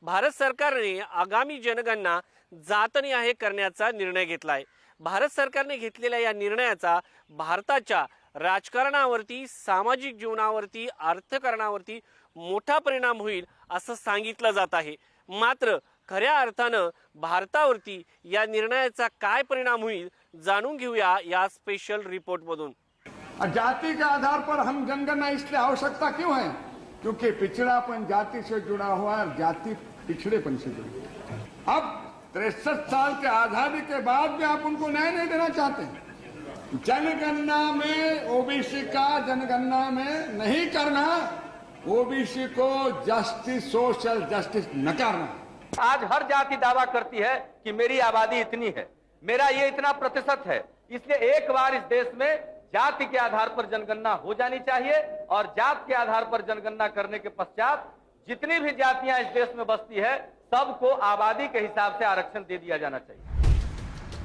भारत सरकारने आगामी जनगणना जातनिहाय करण्याचा निर्णय घेतला आहे। भारत सरकारने घेतलेल्या या निर्णयाचा भारताच्या राजकारणावरती, सामाजिक जीवनावरती, अर्थकारणावरती मोठा परिणाम होईल असं सांगितलं जात आहे। मात्र खऱ्या अर्थानं भारतावरती या निर्णयाचा काय परिणाम होईल जाणून घेऊया या स्पेशल रिपोर्ट मधून। जाति के आधार पर हम जनगणना इसलिए आवश्यकता क्यों है? क्योंकि पिछड़ापन जाति से जुड़ा हुआ है, जाति पिछड़ेपन से जुड़ी है। अब 63 साल के आजादी के बाद भी आप उनको न्याय नहीं देना चाहते। जनगणना में ओबीसी का जनगणना में नहीं करना, ओबीसी को जस्टिस, सोशल जस्टिस न करना। आज हर जाति दावा करती है कि मेरी आबादी इतनी है, मेरा ये इतना प्रतिशत है, इसलिए एक बार इस देश में जाति के आधार पर जनगणना हो जानी चाहिए और जात के आधार पर जनगणना करने के पश्चात जितनी भी जातियां इस देश में बसती है सबको आबादी के हिसाब से आरक्षण दे दिया जाना चाहिए।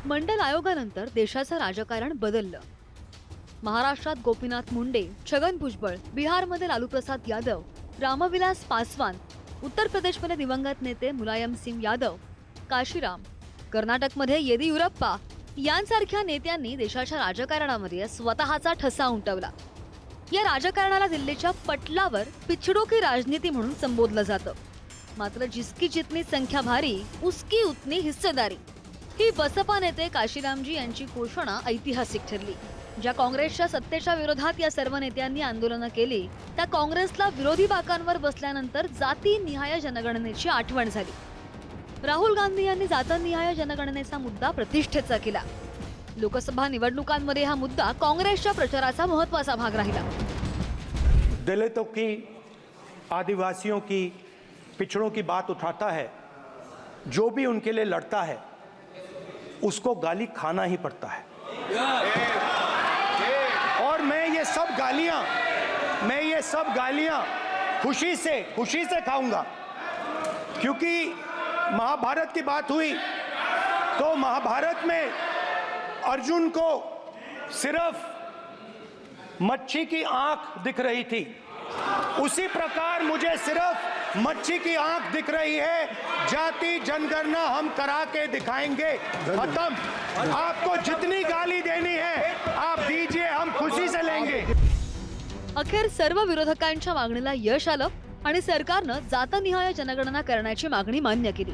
मंडल आयोगानंतर देशाचं राजकारण बदललं। महाराष्ट्रात गोपीनाथ मुंडे, छगन भुजबळ, बिहारमध्ये लालू प्रसाद यादव, रामविलास पासवान, उत्तर प्रदेशमध्ये दिवंगत नेते मुलायम सिंग यादव, काशीराम, कर्नाटकमध्ये येदियुरप्पा यांसारख्या नेत्यांनी देशाच्या राजकारणामध्ये स्वतःचा ठसा उमटवला। या राजकारणाला दिल्लीच्या पटलावर पिछड़ों की राजनीति म्हणून संबोधलं जातं। मात्र जिसकी जितनी संख्या भारी उसकी उतनी हिस्सेदारी ही बसपा नेते काशीरामजी यांची घोषणा ऐतिहासिक ठरली। ज्या काँग्रेसच्या सत्तेच्या विरोधात या सर्व नेत्यांनी आंदोलनं केली त्या काँग्रेसला विरोधी बाकांवर बसल्यानंतर जातीनिहाय जनगणनेची आठवण झाली। राहुल गांधी यांनी जातनिहाय जनगणनेचा मुद्दा प्रतिष्ठेचा केला। लोकसभा निवडणुकांमध्ये हा मुद्दा काँग्रेसच्या प्रचाराचा महत्त्वाचा भाग राहिला। दलितों की, आदिवासियों की, पिछड़ों की बात उठाता है, जो भी उनके लिए लड़ता है उसको गाली खाना ही पड़ता है। और मैं ये सब गालियां खुशी से खाऊंगा, क्योंकि महाभारत की बात हुई तो महाभारत में अर्जुन को सिर्फ मच्छी की आंख दिख रही थी, उसी प्रकार मुझे सिर्फ मच्छी की आंख दिख रही है। जाति जनगणना हम करा के दिखाएंगे। खत्म। आपको जितनी गाली देनी है आप दीजिए, हम खुशी से लेंगे। अखेर सर्व विरोधकांच्या मागणीला यश आलं आणि सरकारनं जातनिहाय जनगणना करण्याची मागणी मान्य केली।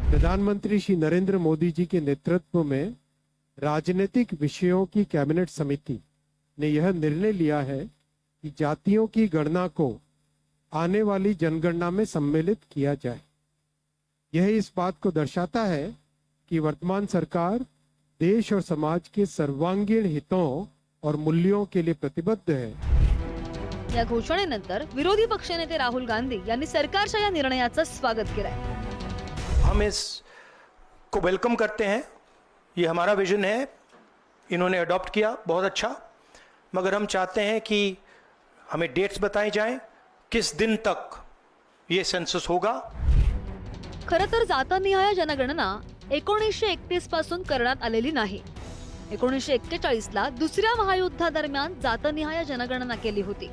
प्रधानमंत्री श्री नरेंद्र मोदी जी के नेतृत्व में राजनीतिक विषयों की कैबिनेट समिति ने यह निर्णय लिया है कि जातियों की गणना को आने वाली जनगणना में सम्मिलित किया जाए। यह इस बात को दर्शाता है कि वर्तमान सरकार देश और समाज के सर्वांगीण हितों और मूल्यों के लिए प्रतिबद्ध है। या घोषणेनंतर विरोधी पक्षनेते राहुल गांधी यांनी सरकारच्या या निर्णयाचं स्वागत केलंय। हम इसको वेलकम करते हैं, ये हमारा विजन है, इन्होंने अडॉप्ट किया, बहुत अच्छा। मगर हम चाहते हैं कि हमें डेट्स बताई जाएं, किस दिन तक ये सेंसस होगा। खरं तर जातनिहाय जनगणना 1931 पासून करण्यात आलेली नाही। 1941 ला दुसऱ्या महायुद्धादरम्यान जातनिहाय जनगणना केली होती,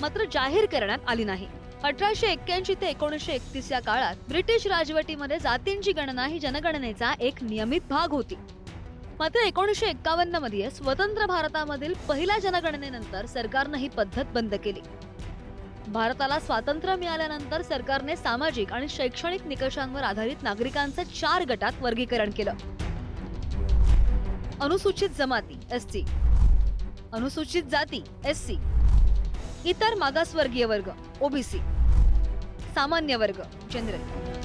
मात्र जाहीर करण्यात आली नाही। 1881 ते 1931 या काळात ब्रिटिश राजवटीमध्ये जातींची गणना ही जनगणनेचा एक नियमित भाग होती। मात्र 1951 मध्ये स्वतंत्र भारतामधील पहिल्या जनगणनेनंतर सरकारने ही पद्धत बंद केली। भारताला स्वातंत्र्य मिळाल्यानंतर सरकारने सामाजिक आणि शैक्षणिक निकषांवर आधारित नागरिकांचे 4 गटात वर्गीकरण केलं। अनुसूचित जमाती एसटी, अनुसूचित जाती एससी, इतर मागासवर्गीय वर्ग ओबीसी, सामान्य वर्ग जनरल।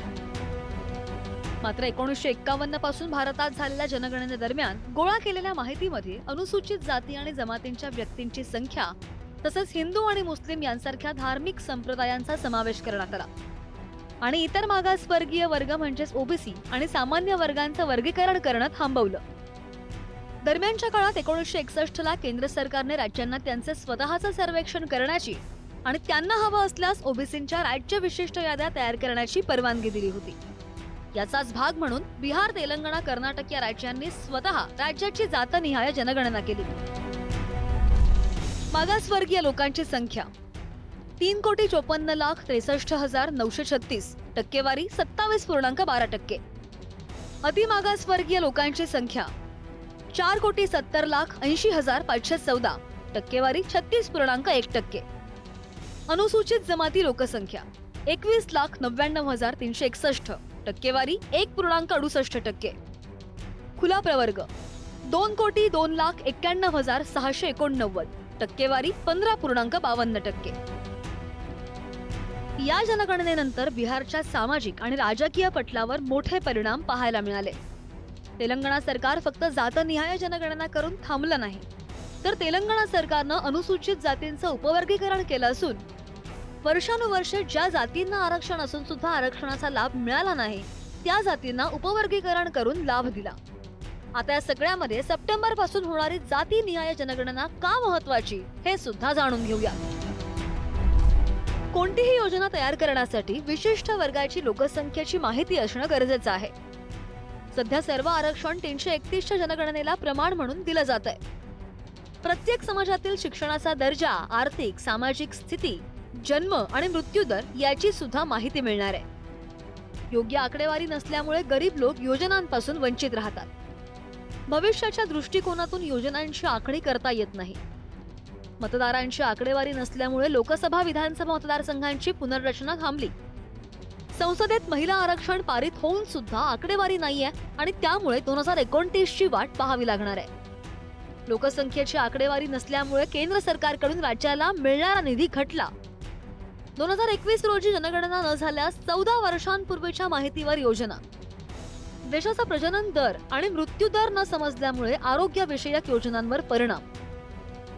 मात्र 1951 पासून भारतात झालेल्या जनगणनेदरम्यान गोळा केलेल्या माहितीमध्ये अनुसूचित जाती आणि जमातींच्या व्यक्तींची संख्या तसंच हिंदू आणि मुस्लिम यांसारख्या धार्मिक संप्रदायांचा समावेश करण्यात आला आणि इतर मागासवर्गीय वर्ग म्हणजेच ओबीसी आणि सामान्य वर्गांचं वर्गीकरण करणं थांबवलं। दरम्यानच्या काळात 1961 ला केंद्र सरकारने राज्यांना त्यांचे स्वतःचे सर्वेक्षण करण्याची आणि त्यांना हवं असल्यास ओबीसींच्या राज्य विशिष्ट याद्या तयार करण्याची परवानगी दिली होती। याचाच भाग म्हणून बिहार, तेलंगणा, कर्नाटक या राज्यांनी स्वतः राज्याची जातनिहाय जनगणना केली। मागासवर्गीय लोकांची संख्या 3,54,63,936, टक्केवारी 27.12%. अतिमागासवर्गीय लोकांची संख्या 4,70,80,514, टक्केवारी 36.1%. अनुसूचित जमाती लोकसंख्या 21,99,361, टक्केवारी 1.68%. खुला प्रवर्ग 2,02,91,689, टक्केवारी 15.52%. या जनगणनेनंतर बिहारच्या सामाजिक आणि राजकीय पटलावर मोठे परिणाम पाहायला मिळाले. तेलंगणा सरकार फक्त जातनिहाय जनगणना करून थांबलं नाही, तर तेलंगणा सरकारनं अनुसूचित जातींचं उपवर्गीकरण केलं असून वर्षानुवर्षे ज्या जातींना आरक्षण असून सुद्धा आरक्षणाचा लाभ मिळाला नाही त्या जातींना उपवर्गीकरण करून लाभ दिला. आता या सगळ्यामध्ये सप्टेंबर पासून होणारी जातीनिहाय जनगणना का महत्वाची हे सुद्धा जाणून घेऊया. कोणतीही योजना तयार करण्यासाठी विशिष्ट वर्गाची लोकसंख्येची माहिती असणं गरजेचं आहे. सध्या सर्व आरक्षण 331च्या जनगणनेला प्रमाण म्हणून दिलं जात आहे. प्रत्येक समाजातील शिक्षणाचा दर्जा, आर्थिक सामाजिक स्थिती, जन्म आणि मृत्यूदर याची सुद्धा माहिती मिळणार आहे. योग्य आकडेवारी नसल्यामुळे गरीब लोक योजनांपासून वंचित राहतात. भविष्याच्या दृष्टिकोनातून योजनांची आखणी करता येत नाही. मतदारांची आकडेवारी नसल्यामुळे लोकसभा विधानसभा मतदारसंघांची पुनर्रचना थांबली. संसदेत महिला आरक्षण पारित होऊन सुद्धा आकडेवारी नाहीये आणि त्यामुळे 2029ची वाट पाहावी लागणार आहे. लोकसंख्येची आकडेवारी नसल्यामुळे केंद्र सरकारकडून राज्याला मिळणारा निधी घटला. 2021 रोजी जनगणना न झाल्यास 14 वर्षांपूर्वीच्या माहितीवर योजना. देशाचा प्रजनन दर आणि मृत्यू दर न समजल्यामुळे आरोग्यविषयक योजनांवर परिणाम.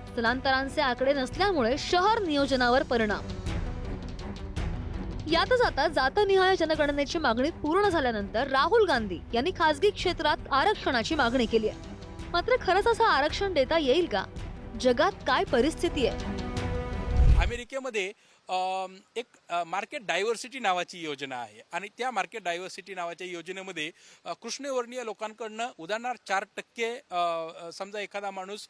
स्थलांतरांचे आकडे नसल्यामुळे शहर नियोजनावर परिणाम. यातच आता जातनिहाय जनगणनेची मागणी पूर्ण झाल्यानंतर राहुल गांधी यांनी खासगी क्षेत्रात आरक्षणाची मागणी केली आहे. मात्र खरंच असं आरक्षण देता येईल का? जगात काय परिस्थिती आहे? अमेरिकेमध्ये एक मार्केट डायव्हर्सिटी नावाची योजना आहे आणि त्या मार्केट डायव्हर्सिटी नावाच्या योजनेमध्ये कृष्णवर्णीय लोकांकडनं उदाहरणार्थ 4% समजा एखादा माणूस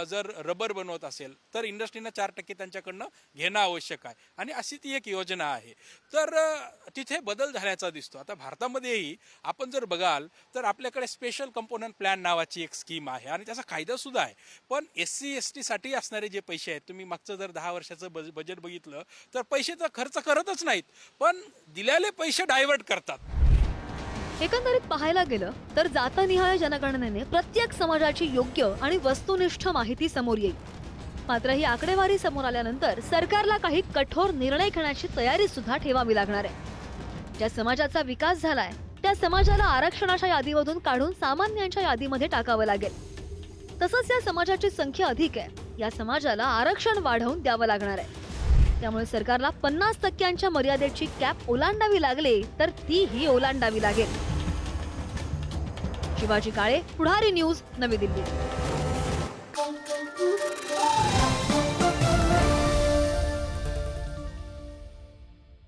जर रबर बनवत असेल तर इंडस्ट्रीनं 4% त्यांच्याकडनं घेणं आवश्यक आहे आणि अशी ती एक योजना आहे. तर तिथे बदल झाल्याचा दिसतो. आता भारतामध्येही आपण जर बघाल तर आपल्याकडे स्पेशल कंपोनंट प्लॅन नावाची एक स्कीम आहे आणि त्याचा कायदा सुद्धा आहे. पण SC ST साठी असणारे जे पैसे आहेत, तुम्ही मागचं जर 10 वर्षाचं बजेट बघितलं तर पैसे तर खर्च करतच नाहीत, पण दिलेले पैसे डायव्हर्ट करतात. एकंदरीत पाहायला गेलं तर जातनिहाय जनगणनेने प्रत्येक समाजाची योग्य आणि वस्तुनिष्ठ माहिती समोर येईल. मात्र ही आकडेवारी समोर आल्यानंतर सरकारला काही कठोर निर्णय घेण्याची तयारी सुद्धा ठेवावी लागणार आहे. ज्या समाजाचा विकास झालाय त्या समाजाला आरक्षणाच्या यादीमधून काढून सामान्यांच्या यादीमध्ये टाकावं लागेल. तसंच या समाजाची संख्या अधिक आहे, या समाजाला आरक्षण वाढवून द्यावं लागणार आहे. त्यामुळे सरकारला 50% मर्यादेची कॅप ओलांडावी लागली तर तीही ओलांडावी लागेल. शिवाजी काळे, पुढारी न्यूज, नवी दिल्ली.